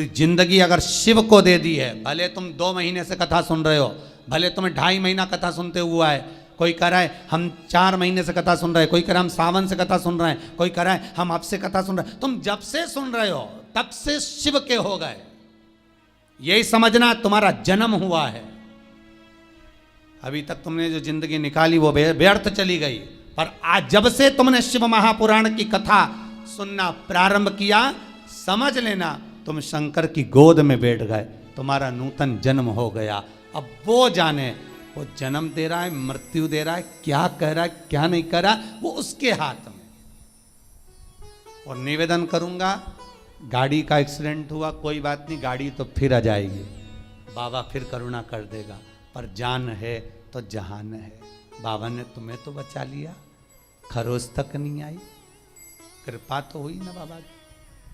पूरी जिंदगी अगर शिव को दे दी है, भले तुम 2 महीने से कथा सुन रहे हो, भले तुम्हें 2.5 महीना कथा सुनते हुआ है, कोई कह रहा है हम 4 महीने से कथा सुन रहे हैं, कोई कह रहा है हम सावन से कथा सुन रहे हैं, कोई कह रहा है हम अब से कथा सुन रहे हैं, तुम जब से सुन रहे हो तब से शिव के हो गए, यही समझना तुम्हारा जन्म हुआ है। अभी तक तुमने जो जिंदगी निकाली वो व्यर्थ चली गई, पर आज जब से तुमने शिव महापुराण की कथा सुनना प्रारंभ किया, समझ लेना तुम शंकर की गोद में बैठ गए, तुम्हारा नूतन जन्म हो गया। अब वो जाने, वो जन्म दे रहा है, मृत्यु दे रहा है, क्या कह रहा है क्या नहीं कह रहा, वो उसके हाथ में। और निवेदन करूंगा, गाड़ी का एक्सीडेंट हुआ कोई बात नहीं, गाड़ी तो फिर आ जाएगी, बाबा फिर करुणा कर देगा, पर जान है तो जहान है। बाबा ने तुम्हें तो बचा लिया, खरोज तक नहीं आई, कृपा तो हुई ना बाबा की,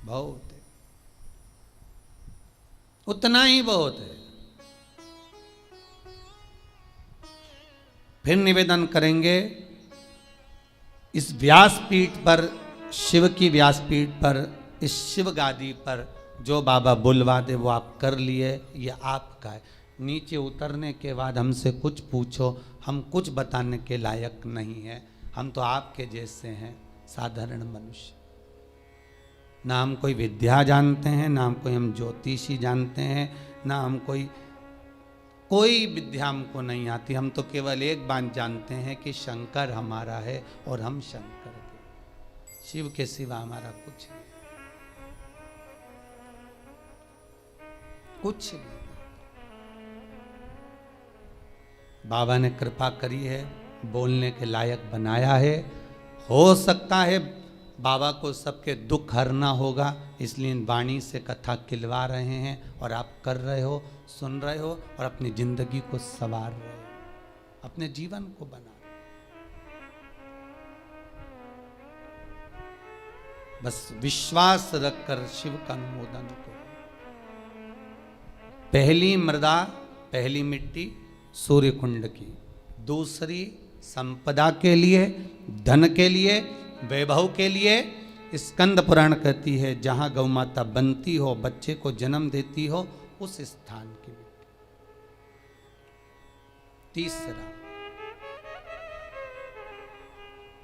बहुत है, उतना ही बहुत है। फिर निवेदन करेंगे, इस व्यासपीठ पर, शिव की व्यासपीठ पर, इस शिव गादी पर जो बाबा बुलवा दे वो आप कर लिए, ये आपका है। नीचे उतरने के बाद हमसे कुछ पूछो, हम कुछ बताने के लायक नहीं है, हम तो आपके जैसे हैं, साधारण मनुष्य। ना हम कोई विद्या जानते हैं, ना हम कोई हम ज्योतिषी जानते हैं, ना हम कोई विद्या हमको नहीं आती। हम तो केवल एक बात जानते हैं कि शंकर हमारा है और हम शंकर के, शिव के सिवा हमारा कुछ नहीं, कुछ नहीं। बाबा ने कृपा करी है, बोलने के लायक बनाया है। हो सकता है बाबा को सबके दुख हरना होगा, इसलिए वाणी से कथा खिलवा रहे हैं और आप कर रहे हो, सुन रहे हो और अपनी जिंदगी को संवार रहे हो, अपने जीवन को बना रहे हो। बस विश्वास रखकर शिव का अनुमोदन करो। पहली मृदा, पहली मिट्टी सूर्य कुंड की, दूसरी संपदा के लिए, धन के लिए, वैभव के लिए। स्कंद पुराण कहती है जहां गौ माता बनती हो, बच्चे को जन्म देती हो, उस स्थान की मिट्टी। तीसरा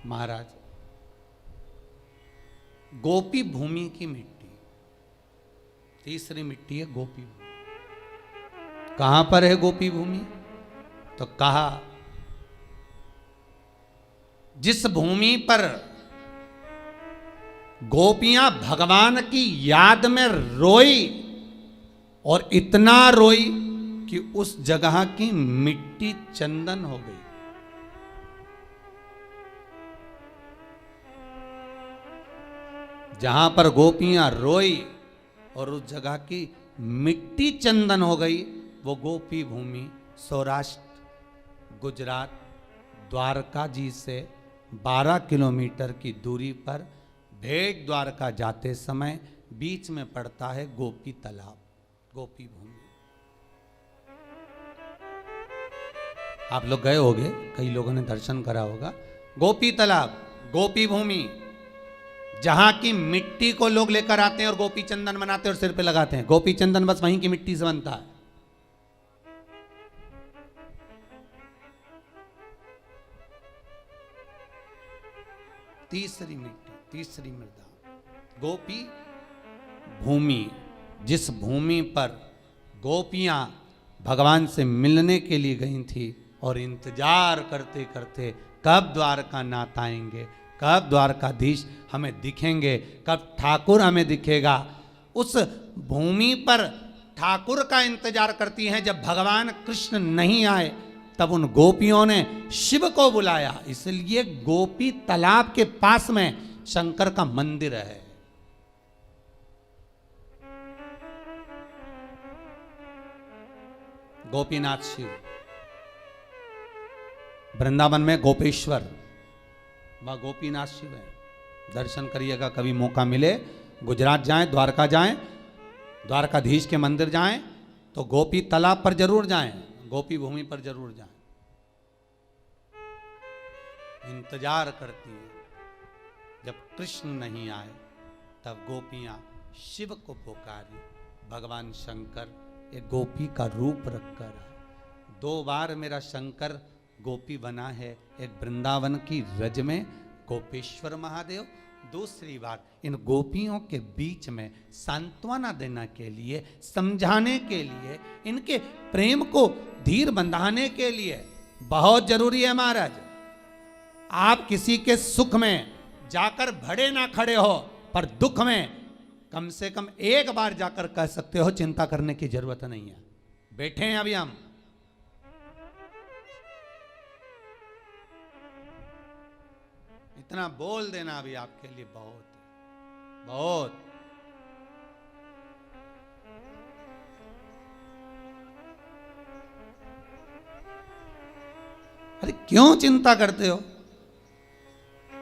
महाराज गोपी भूमि की मिट्टी, तीसरी मिट्टी है गोपी भूमि। कहां पर है गोपी भूमि? तो कहा जिस भूमि पर गोपियां भगवान की याद में रोई, और इतना रोई कि उस जगह की मिट्टी चंदन हो गई। जहां पर गोपियां रोई और उस जगह की मिट्टी चंदन हो गई, वो गोपी भूमि सौराष्ट्र, गुजरात, द्वारका जी से 12 किलोमीटर की दूरी पर भेट द्वारका जाते समय बीच में पड़ता है गोपी तालाब, गोपी भूमि। आप लोग गए होंगे, कई लोगों ने दर्शन करा होगा। गोपी तालाब, गोपी भूमि, जहां की मिट्टी को लोग लेकर आते हैं और गोपी चंदन बनाते हैं और सिर पे लगाते हैं। गोपी चंदन बस वहीं की मिट्टी से बनता है। तीसरी मिट्टी, तीसरी मृदा, गोपी भूमि, जिस भूमि पर गोपियां भगवान से मिलने के लिए गई थी और इंतजार करते करते कब द्वारका नाथ आएंगे, कब द्वारकाधीश हमें दिखेंगे, कब ठाकुर हमें दिखेगा। उस भूमि पर ठाकुर का इंतजार करती हैं। जब भगवान कृष्ण नहीं आए तब उन गोपियों ने शिव को बुलाया, इसलिए गोपी तालाब के पास में शंकर का मंदिर है। गोपीनाथ शिव, वृंदावन में गोपेश्वर, वह गोपीनाथ शिव है। दर्शन करिएगा, कभी मौका मिले, गुजरात जाएं, द्वारका जाएं, द्वारकाधीश के मंदिर जाएं, तो गोपी तालाब पर जरूर जाएं, गोपी भूमि पर जरूर जाएं। इंतजार करती है, जब कृष्ण नहीं आए तब गोपियां शिव को पुकारी, भगवान शंकर एक गोपी का रूप रखकर है। 2 बार मेरा शंकर गोपी बना है, एक वृंदावन की रज में गोपेश्वर महादेव, दूसरी बार इन गोपियों के बीच में सांत्वना देने के लिए, समझाने के लिए, इनके प्रेम को धीर बंधाने के लिए। बहुत जरूरी है महाराज, आप किसी के सुख में जाकर भड़े ना खड़े हो, पर दुख में कम से कम एक बार जाकर कह सकते हो चिंता करने की जरूरत नहीं है, बैठे हैं अभी हम। इतना बोल देना अभी आपके लिए बहुत बहुत। अरे क्यों चिंता करते हो?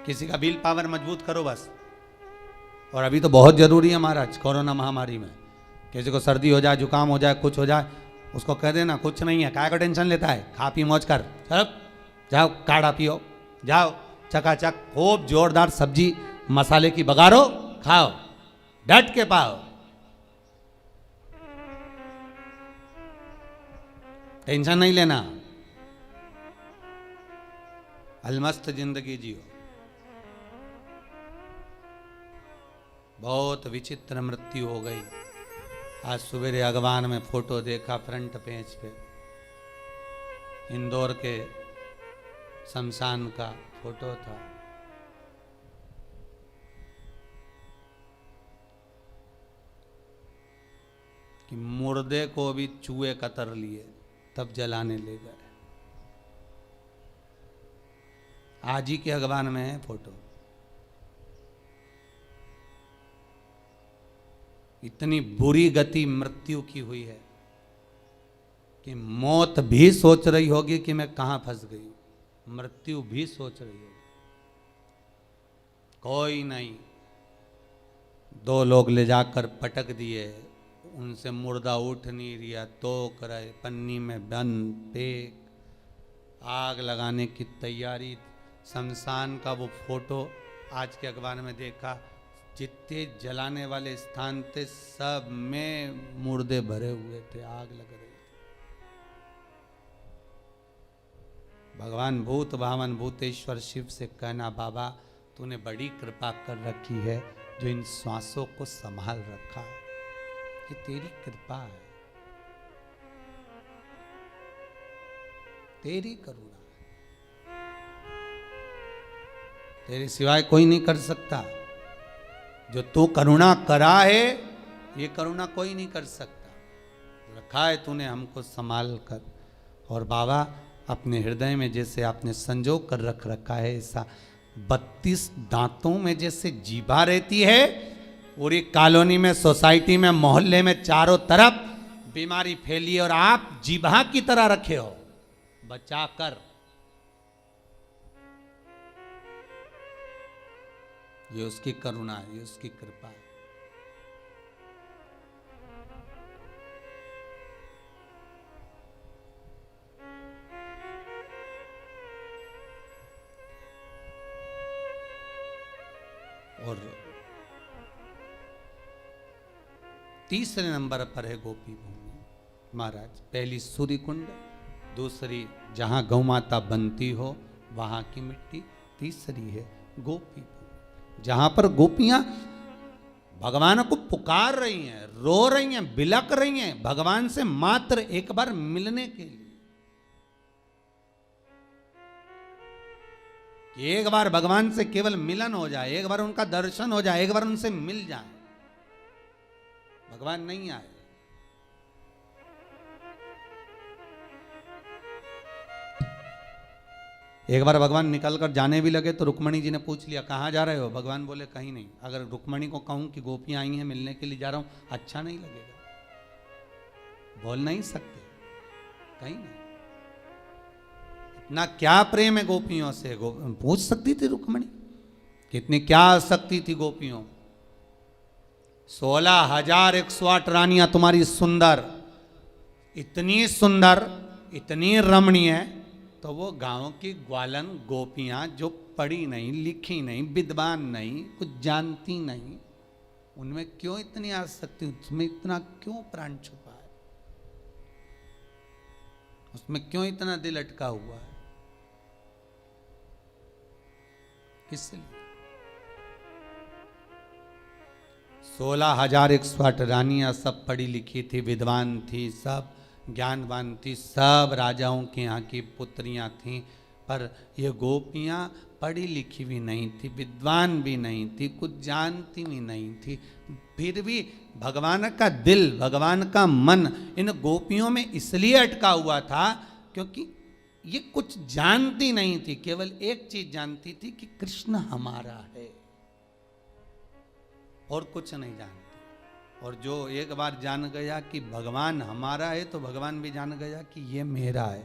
किसी का विल पावर मजबूत करो बस। और अभी तो बहुत जरूरी है महाराज, कोरोना महामारी में किसी को सर्दी हो जाए, जुकाम हो जाए, कुछ हो जाए, उसको कह देना कुछ नहीं है, काय को टेंशन लेता है, खा पी मौज कर, चलो जाओ काढ़ा पियो, जाओ चकाचक खूब जोरदार सब्जी मसाले की बघारो, खाओ, डट के पाओ, टेंशन नहीं लेना, अलमस्त जिंदगी जियो। बहुत विचित्र मृत्यु हो गई। आज सवेरे अखबार में फोटो देखा, फ्रंट पेज पे इंदौर के शमशान का फोटो था। कि मुर्दे को भी चूहे कतर लिए तब जलाने ले गए। आज ही के अखबार में है फोटो। इतनी बुरी गति मृत्यु की हुई है कि मौत भी सोच रही होगी कि मैं कहां फंस गई, मृत्यु भी सोच रही होगी। कोई नहीं, 2 लोग ले जाकर पटक दिए, उनसे मुर्दा उठ नहीं रिया, तो करे पन्नी में बंद, पेक, आग लगाने की तैयारी। शमशान का वो फोटो आज के अखबार में देखा, जितने जलाने वाले स्थान थे सब में मुर्दे भरे हुए थे, आग लग रही थी। भगवान भूत भावन भूतेश्वर शिव से कहना, बाबा तूने बड़ी कृपा कर रखी है जो इन श्वासों को संभाल रखा है, ये तेरी कृपा है, तेरी करुणा है, तेरे सिवाय कोई नहीं कर सकता। जो तू करुणा करा है ये करुणा कोई नहीं कर सकता। रखा है तूने हमको संभाल कर। और बाबा अपने हृदय में जैसे आपने संजो कर रख रखा है, ऐसा 32 दांतों में जैसे जीभा रहती है, पूरी कॉलोनी में, सोसाइटी में, मोहल्ले में चारों तरफ बीमारी फैली और आप जीभा की तरह रखे हो बचा कर। ये उसकी करुणा है, ये उसकी कृपा है। और तीसरे नंबर पर है गोपी भूमि महाराज। पहली सूर्य कुंड, दूसरी जहां गौ माता बनती हो वहां की मिट्टी, तीसरी है गोपी भूमि जहां पर गोपियां भगवान को पुकार रही हैं, रो रही हैं, बिलक रही हैं भगवान से मात्र एक बार मिलने के लिए। एक बार भगवान से केवल मिलन हो जाए, एक बार उनका दर्शन हो जाए, एक बार उनसे मिल जाए। भगवान नहीं आए, एक बार भगवान निकल कर जाने भी लगे तो रुक्मणी जी ने पूछ लिया कहाँ जा रहे हो? भगवान बोले कहीं नहीं। अगर रुक्मणी को कहूं कि गोपियां आई हैं मिलने के लिए जा रहा हूं, अच्छा नहीं लगेगा, बोल नहीं सकते, कहीं नहीं। इतना क्या प्रेम है गोपियों से, पूछ सकती थी रुक्मणी, कितनी क्या आसक्ति थी गोपियों। 16,108 रानियां तुम्हारी सुंदर, इतनी सुंदर, इतनी रमणीय, तो वो गांव की ग्वालन गोपियां जो पढ़ी नहीं, लिखी नहीं, विद्वान नहीं, कुछ जानती नहीं, उनमें क्यों इतनी आसक्ति, उसमें इतना क्यों प्राण छुपा है, उसमें क्यों इतना दिल अटका हुआ है, किस लिए? 16,108 रानियां सब पढ़ी लिखी थी, विद्वान थी, सब ज्ञानवान थी, सब राजाओं के यहाँ की पुत्रियां थीं, पर ये गोपियां पढ़ी लिखी भी नहीं थी, विद्वान भी नहीं थी, कुछ जानती भी नहीं थी, फिर भी भगवान का दिल, भगवान का मन इन गोपियों में इसलिए अटका हुआ था क्योंकि ये कुछ जानती नहीं थी, केवल एक चीज जानती थी कि कृष्ण हमारा है और कुछ नहीं जानती। और जो एक बार जान गया कि भगवान हमारा है तो भगवान भी जान गया कि ये मेरा है।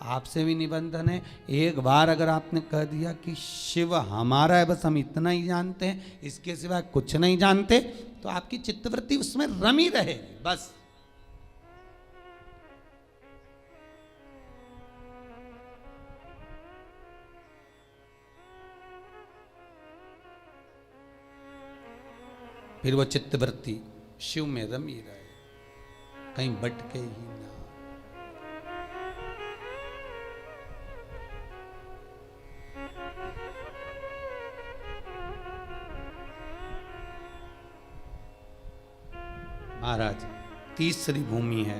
आपसे भी निबंधन है, एक बार अगर आपने कह दिया कि शिव हमारा है, बस हम इतना ही जानते हैं, इसके सिवा कुछ नहीं जानते, तो आपकी चित्तवृत्ति उसमें रमी रहेगी बस। फिर वो चित्तवृत्ति शिव में रमी रहे, कहीं भटके ही ना। महाराज तीसरी भूमि है,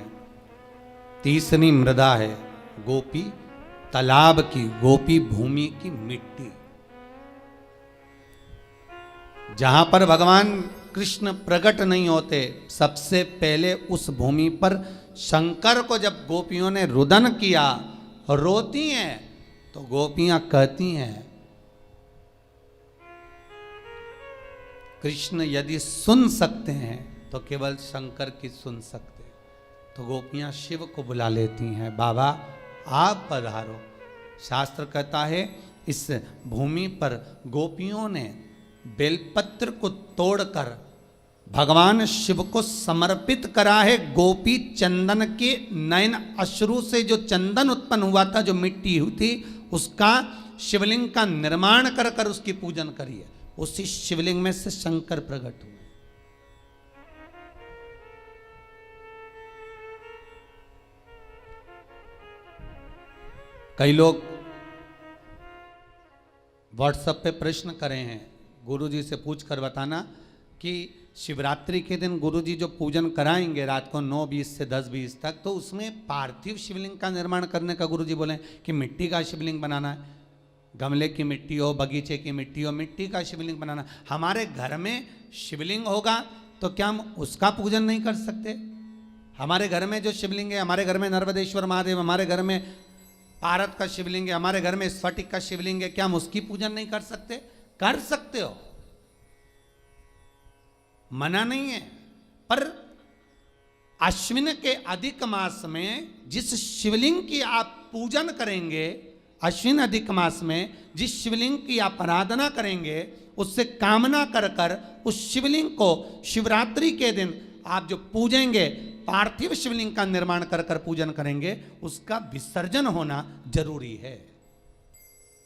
तीसरी मृदा है, गोपी तालाब की, गोपी भूमि की मिट्टी, जहां पर भगवान कृष्ण प्रकट नहीं होते। सबसे पहले उस भूमि पर शंकर को जब गोपियों ने रुदन किया, रोती हैं, तो गोपियां कहती हैं कृष्ण यदि सुन सकते हैं तो केवल शंकर की सुन सकते। तो गोपियां शिव को बुला लेती हैं, बाबा आप पधारो। शास्त्र कहता है इस भूमि पर गोपियों ने बेलपत्र को तोड़कर भगवान शिव को समर्पित करा है। गोपी चंदन के नयन अश्रु से जो चंदन उत्पन्न हुआ था, जो मिट्टी हुई थी, उसका शिवलिंग का निर्माण कर कर उसकी पूजन करी है। उसी शिवलिंग में से शंकर प्रकट हुए। कई लोग व्हाट्सएप पे प्रश्न करे हैं, गुरुजी से पूछ कर बताना कि शिवरात्रि के दिन गुरुजी जो पूजन कराएंगे रात को 9:20 से 10:20 तक, तो उसमें पार्थिव शिवलिंग का निर्माण करने का गुरुजी बोले कि मिट्टी का शिवलिंग बनाना है, गमले की मिट्टी हो, बगीचे की मिट्टी हो, मिट्टी का शिवलिंग बनाना। हमारे घर में शिवलिंग होगा तो क्या हम उसका पूजन नहीं कर सकते? हमारे घर में जो शिवलिंग है, हमारे घर में नर्मदेश्वर महादेव, हमारे घर में पारत का शिवलिंग है, हमारे घर में स्फटिक का शिवलिंग है, क्या हम उसकी पूजन नहीं कर सकते? कर सकते हो, मना नहीं है। पर अश्विन के अधिक मास में जिस शिवलिंग की आप पूजन करेंगे, अश्विन अधिक मास में जिस शिवलिंग की आप आराधना करेंगे, उससे कामना कर कर उस शिवलिंग को शिवरात्रि के दिन आप जो पूजेंगे, पार्थिव शिवलिंग का निर्माण कर कर पूजन करेंगे, उसका विसर्जन होना जरूरी है।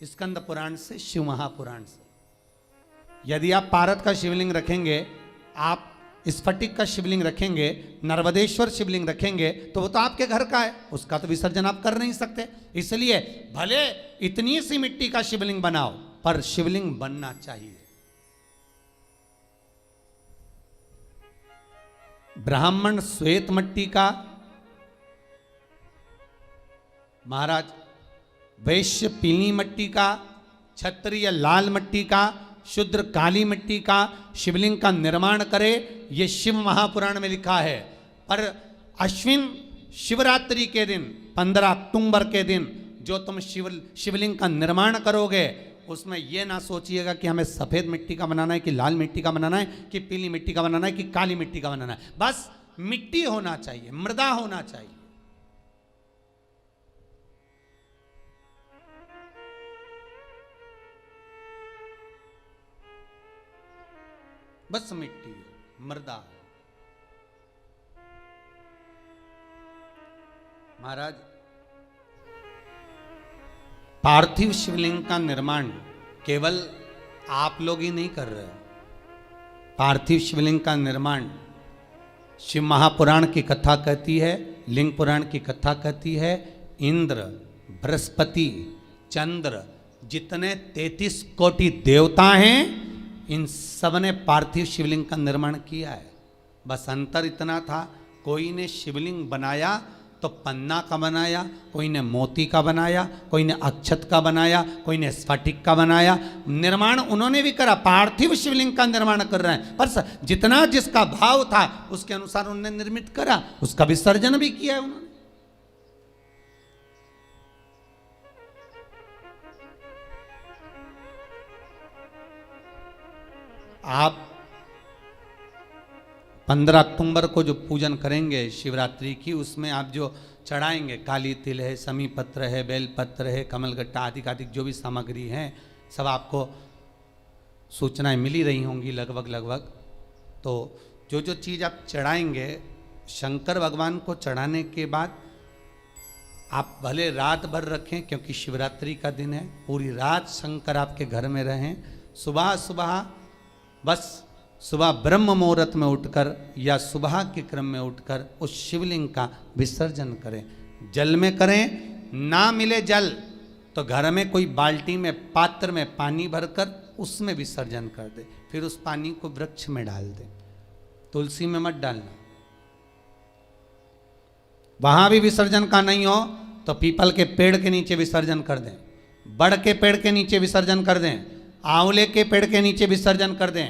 स्कंद पुराण से, शिव महापुराण से। यदि आप पारत का शिवलिंग रखेंगे, आप स्फटिक का शिवलिंग रखेंगे, नर्मदेश्वर शिवलिंग रखेंगे, तो वो तो आपके घर का है, उसका तो विसर्जन आप कर नहीं सकते। इसलिए भले इतनी सी मिट्टी का शिवलिंग बनाओ, पर शिवलिंग बनना चाहिए। ब्राह्मण श्वेत मिट्टी का, महाराज वैश्य पीली मिट्टी का, क्षत्रिय लाल मिट्टी का, शूद्र काली मिट्टी का शिवलिंग का निर्माण करे, ये शिव महापुराण में लिखा है। पर अश्विन शिवरात्रि के दिन 15 अक्टूबर के दिन जो तुम शिवलिंग का निर्माण करोगे, उसमें यह ना सोचिएगा कि हमें सफेद मिट्टी का बनाना है, कि लाल मिट्टी का बनाना है, कि पीली मिट्टी का बनाना है, कि काली मिट्टी का बनाना है। बस मिट्टी होना चाहिए, मृदा होना चाहिए। बस मिट्टी हो, मृदा हो। महाराज पार्थिव शिवलिंग का निर्माण केवल आप लोग ही नहीं कर रहे हो, पार्थिव शिवलिंग का निर्माण शिव महापुराण की कथा कहती है, लिंग पुराण की कथा कहती है। इंद्र, बृहस्पति, चंद्र, जितने 33 कोटि देवता हैं, इन सब ने पार्थिव शिवलिंग का निर्माण किया है। बस अंतर इतना था, कोई ने शिवलिंग बनाया तो पन्ना का बनाया, कोई ने मोती का बनाया, कोई ने अक्षत का बनाया, कोई ने स्फटिक का बनाया। निर्माण उन्होंने भी करा, पार्थिव शिवलिंग का निर्माण कर रहे हैं, पर जितना जिसका भाव था उसके अनुसार उन्होंने निर्मित करा, उसका विसर्जन भी किया है उन्होंने। आप 15 अक्टूबर को जो पूजन करेंगे शिवरात्रि की, उसमें आप जो चढ़ाएंगे, काली तिल है, समी पत्र है, बेलपत्र है, कमलगट्टा आदि आदि जो भी सामग्री हैं, सब आपको सूचनाएं मिली रही होंगी लगभग। तो जो जो चीज़ आप चढ़ाएंगे शंकर भगवान को चढ़ाने के बाद आप भले रात भर रखें, क्योंकि शिवरात्रि का दिन है, पूरी रात शंकर आपके घर में रहें। सुबह ब्रह्म मुहूर्त में उठकर या सुबह के क्रम में उठकर उस शिवलिंग का विसर्जन करें। जल में करें, ना मिले जल तो घर में कोई बाल्टी में, पात्र में पानी भरकर उसमें विसर्जन कर दे, फिर उस पानी को वृक्ष में डाल दे, तुलसी में मत डालना। वहां भी विसर्जन का नहीं हो तो पीपल के पेड़ के नीचे विसर्जन कर दें, बड़ के पेड़ के नीचे विसर्जन कर दें, आंवले के पेड़ के नीचे विसर्जन कर दें।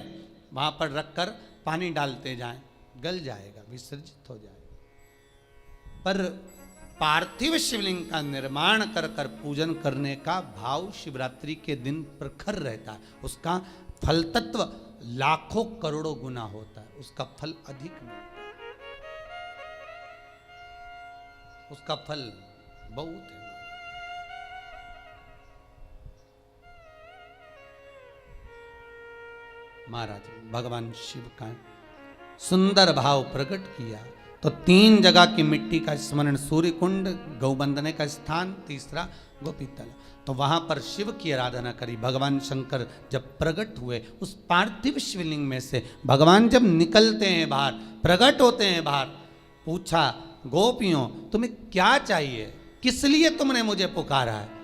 वहां पर रखकर पानी डालते जाएं, गल जाएगा, विसर्जित हो जाएगा। पर पार्थिव शिवलिंग का निर्माण कर कर पूजन करने का भाव शिवरात्रि के दिन प्रखर रहता है। उसका फल तत्व लाखों करोड़ों गुना होता है, उसका फल अधिक नहीं, उसका फल बहुत है। महाराज भगवान शिव का सुंदर भाव प्रकट किया तो 3 जगह की मिट्टी का स्मरण, सूर्य कुंड, गौबंदने का स्थान, तीसरा गोपीतल। तो वहां पर शिव की आराधना करी। भगवान शंकर जब प्रकट हुए उस पार्थिव शिवलिंग में से, भगवान जब निकलते हैं बाहर, प्रकट होते हैं बाहर, पूछा गोपियों तुम्हें क्या चाहिए, किस लिए तुमने मुझे पुकारा है।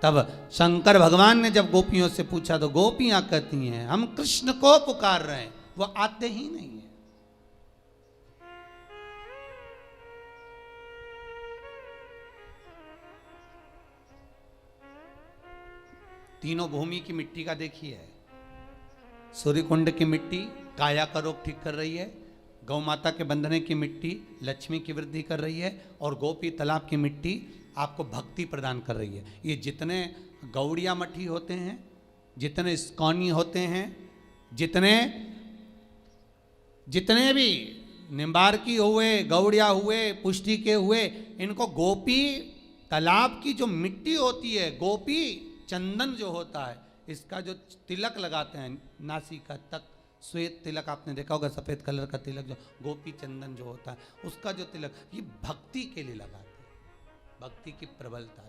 तब शंकर भगवान ने जब गोपियों से पूछा तो गोपियां कहती हैं हम कृष्ण को पुकार रहे हैं, वो आते ही नहीं है। तीनों भूमि की मिट्टी का देखिए, सूर्यकुंड की मिट्टी काया का रोग ठीक कर रही है, गौ माता के बंधने की मिट्टी लक्ष्मी की वृद्धि कर रही है, और गोपी तालाब की मिट्टी आपको भक्ति प्रदान कर रही है। ये जितने गौड़िया मठी होते हैं, जितने इस्कॉनी होते हैं, जितने भी निम्बारकी हुए, गौड़िया हुए, पुष्टि के हुए, इनको गोपी तालाब की जो मिट्टी होती है, गोपी चंदन जो होता है, इसका जो तिलक लगाते हैं नासिका तक, श्वेत तिलक आपने देखा होगा, सफेद कलर का तिलक जो गोपी चंदन जो होता है, उसका जो तिलक, ये भक्ति के लिए लगाते हैं, भक्ति की प्रबलता की।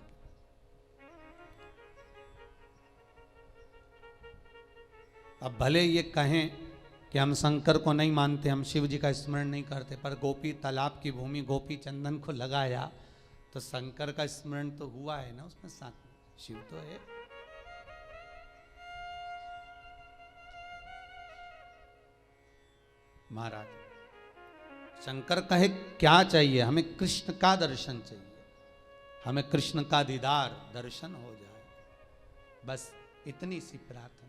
अब भले ये कहें कि हम शंकर को नहीं मानते, हम शिव जी का स्मरण नहीं करते, पर गोपी तालाब की भूमि गोपी चंदन को लगाया तो शंकर का स्मरण तो हुआ है ना, उसमें साथ शिव तो है। महाराज शंकर कहे क्या चाहिए, हमें कृष्ण का दर्शन चाहिए, हमें कृष्ण का दीदार दर्शन हो जाए, बस इतनी सी प्रार्थना।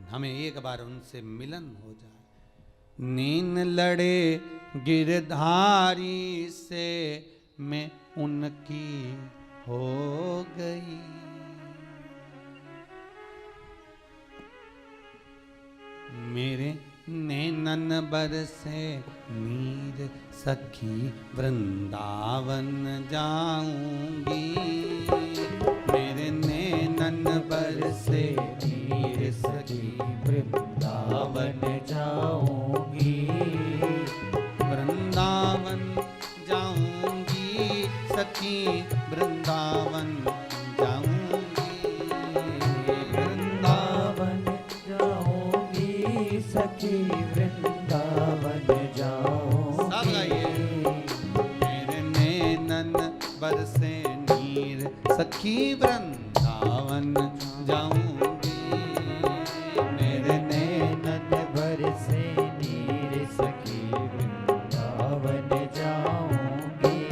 हमें एक बार उनसे मिलन हो जाए। नीन लड़े गिरधारी से मैं उनकी हो गई, मेरे नैनन बरसे नीर सखी वृंदावन जाऊंगी, मेरे नैनन बरसे नीर सखी वृंदावन जाऊंगी, वृंदावन जाऊंगी सखी वृंदावन जाऊंगी। सखी वृंदावन जाऊंगी। मेरे नैनन बरसे नीर सखी वृंदावन जाऊंगी।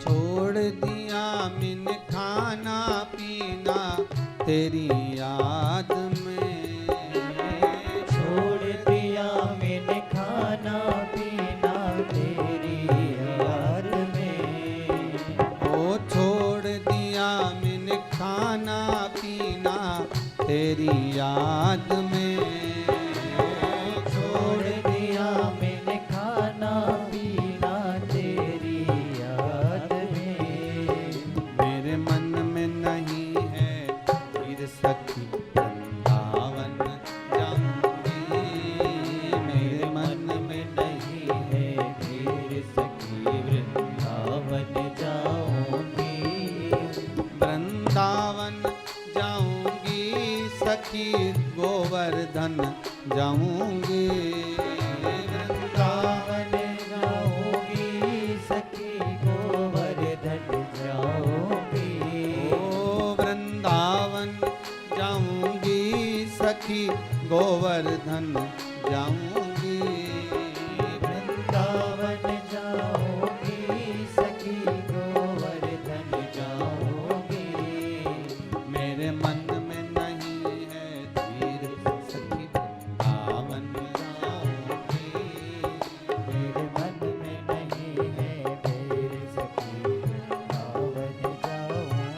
छोड़ दिया मैंने खाना पीना तेरी याद में। छोड़ दिया मैंने खाना पीना तेरी याद में। ओ छोड़ दिया मैंने खाना पीना तेरी याद में। छोड़ दिया मैंने खाना पीना तेरी याद में। मेरे मन में नहीं है फिर सखी वृंदावन जाऊंगी। मेरे मन में नहीं है फिर सखी वृंदावन जाऊंगी। वृंदावन जाऊंगी सखी गोवर्धन जाऊंगी। वृंदावन जाऊंगी सखी गोवर्धन जाऊंगी। ओ वृंदावन जाऊंगी सखी गोवर्धन जाऊंगी। वृंदावन जाऊंगी सखी गोवर्धन जाऊंगी। मेरे मन में नहीं है धीर सखी वृंदावन जाऊंगी। मेरे मन में नहीं है फिर सखी वृंदावन जाऊंगी।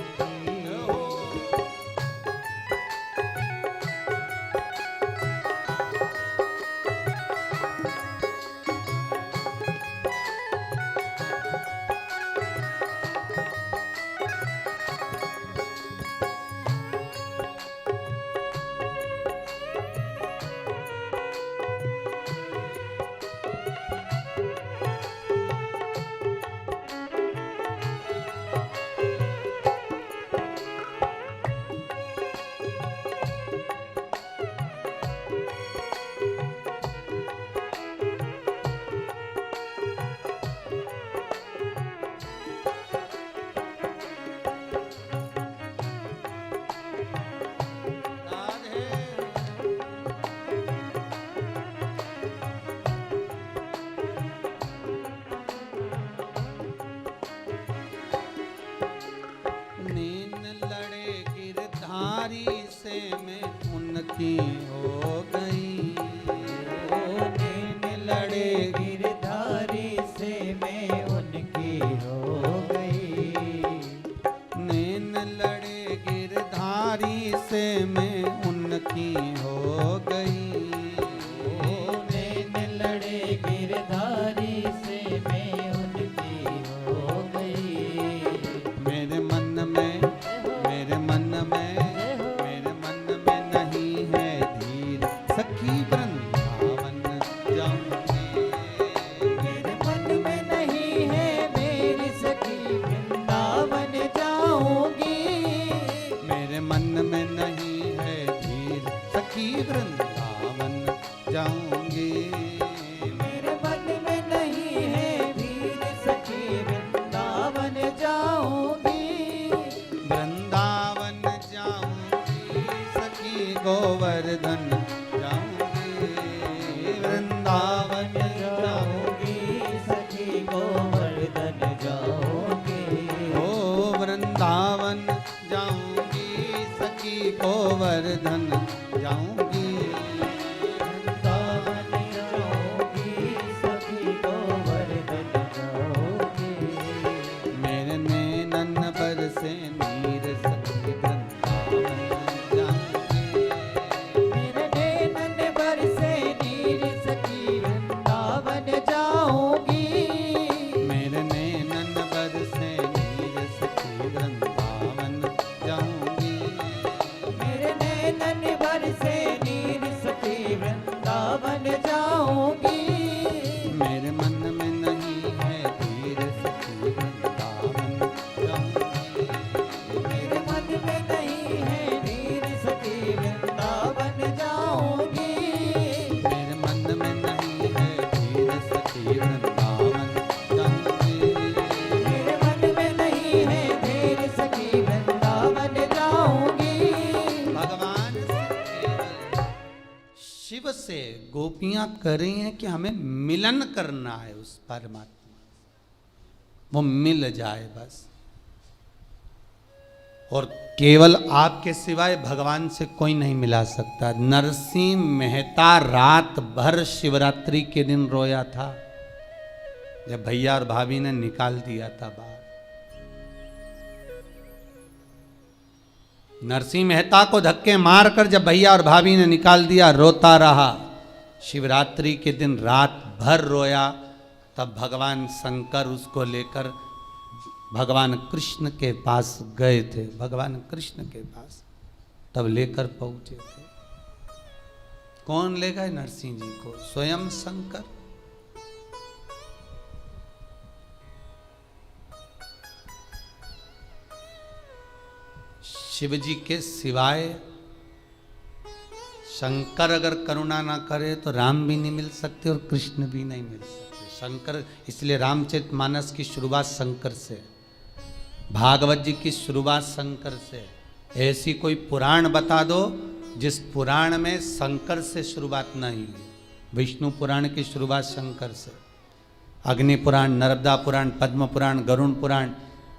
नीन लड़े गिरधारी से मैं उनकी हो गई। नैन लड़े गिरधारी से मैं उनकी हो गई। नैन लड़े गिरधारी से मैं उनकी हो गई। नैन लड़े गिरधारी से मैं उनकी हो गई। मेरे मन में मेरे मन में मेरे मन में नहीं है धीर सखी वृंदावन जाऊंगी। मेरे मन में नहीं है मेरी सखी वृंदावन जाऊंगी। मेरे मन में नहीं है धीर सखी वृंदावन जाऊंगी। मेरे मन में नहीं है वीर सखी वृंदावन जाऊंगी। वृंदावन जाऊंगी सखी गोवर्धन जाऊंगी। वृंदावन जाऊंगी जाऊंगी। वृंदावन जाऊंगी, सखी गोवर्धन जाऊंगी। मेरे नैनन बरसे नीर सखी वृंदावन जाऊंगी। मेरे नैनन बरसे नीर सखी वृंदावन जाऊंगी। मेरे नैनन बरसे नीर सखी वृंदावन जाऊंगी। मेरे नैनन बरसे नीर सखी वृंदावन जाऊंगी। मेरे मन में नहीं है धीर सखी वृंदावन जाऊंगी। मेरे मन में नहीं है नीर सखी वृंदावन जाऊंगी। मेरे मन में नहीं है धीर सखी वृंदावन जाऊंगी। मेरे मन में नहीं है नीर सखी वृंदावन जाऊंगी। भगवान से केवल शिव से गोपियां कर रही हैं कि हमें मिलन करना है उस परमात्मा, वो मिल जाए बस। और केवल आपके सिवाय भगवान से कोई नहीं मिला सकता। नरसिंह मेहता रात भर शिवरात्रि के दिन रोया था जब भैया और भाभी ने निकाल दिया था बाहर। नरसिंह मेहता को धक्के मारकर जब भैया और भाभी ने निकाल दिया, रोता रहा। शिवरात्रि के दिन रात भर रोया। तब भगवान शंकर उसको लेकर भगवान कृष्ण के पास गए थे। भगवान कृष्ण के पास तब लेकर पहुंचे थे। कौन ले गए नरसिंह जी को? स्वयं शंकर। शिव जी के सिवाय शंकर अगर करुणा ना करे तो राम भी नहीं मिल सकते और कृष्ण भी नहीं मिल सकते। शंकर, इसलिए रामचरितमानस की शुरुआत शंकर से, भागवत जी की शुरुआत शंकर से। ऐसी कोई पुराण बता दो जिस पुराण में शंकर से शुरुआत नहीं हुई। विष्णु पुराण की शुरुआत शंकर से, अग्नि पुराण, नर्मदा पुराण, पद्म पुराण, गरुण पुराण,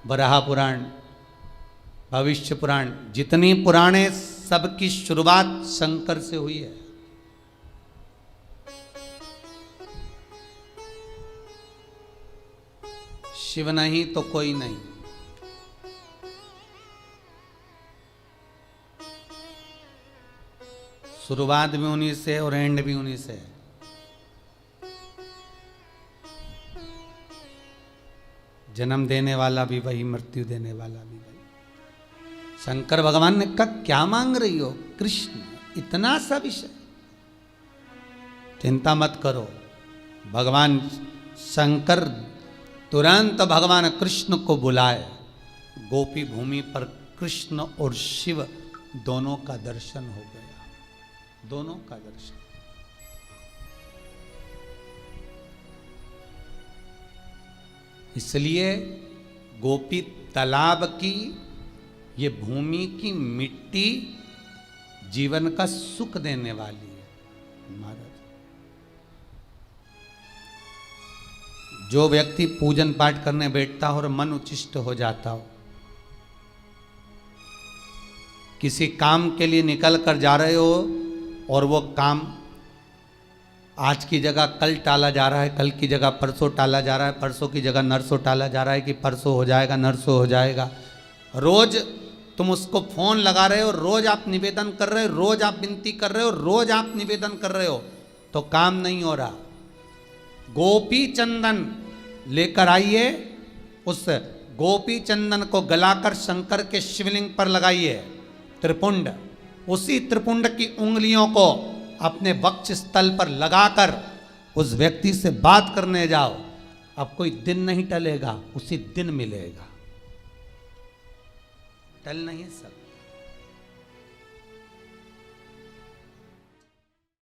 वराह पुराण, भविष्य पुराण, जितनी पुराणे सबकी शुरुआत शंकर से हुई है। शिव नहीं तो कोई नहीं। शुरुआत भी उन्हीं से और एंड भी उन्हीं से। जन्म देने वाला भी वही, मृत्यु देने वाला भी वही। शंकर भगवान ने कहा क्या मांग रही हो? कृष्ण, इतना सा विषय, चिंता मत करो। भगवान शंकर तुरंत भगवान कृष्ण को बुलाए। गोपी भूमि पर कृष्ण और शिव दोनों का दर्शन हो गया। दोनों का दर्शन। इसलिए गोपी तालाब की ये भूमि की मिट्टी जीवन का सुख देने वाली है। महाराज, जो व्यक्ति पूजन पाठ करने बैठता हो और मन उच्छिष्ट हो जाता हो, किसी काम के लिए निकल कर जा रहे हो और वो काम आज की जगह कल टाला जा रहा है, कल की जगह परसों टाला जा रहा है, परसों की जगह नरसों टाला जा रहा है कि परसों हो जाएगा, नरसों हो जाएगा। रोज तुम उसको फोन लगा रहे हो, रोज आप निवेदन कर रहे हो, रोज आप विनती कर रहे हो, रोज आप निवेदन कर रहे हो, तो काम नहीं हो रहा। गोपी चंदन लेकर आइए, उस गोपी चंदन को गलाकर शंकर के शिवलिंग पर लगाइए। त्रिपुंड, उसी त्रिपुंड की उंगलियों को अपने वक्ष स्थल पर लगाकर उस व्यक्ति से बात करने जाओ। अब कोई दिन नहीं टलेगा, उसी दिन मिलेगा। टल नहीं सकता।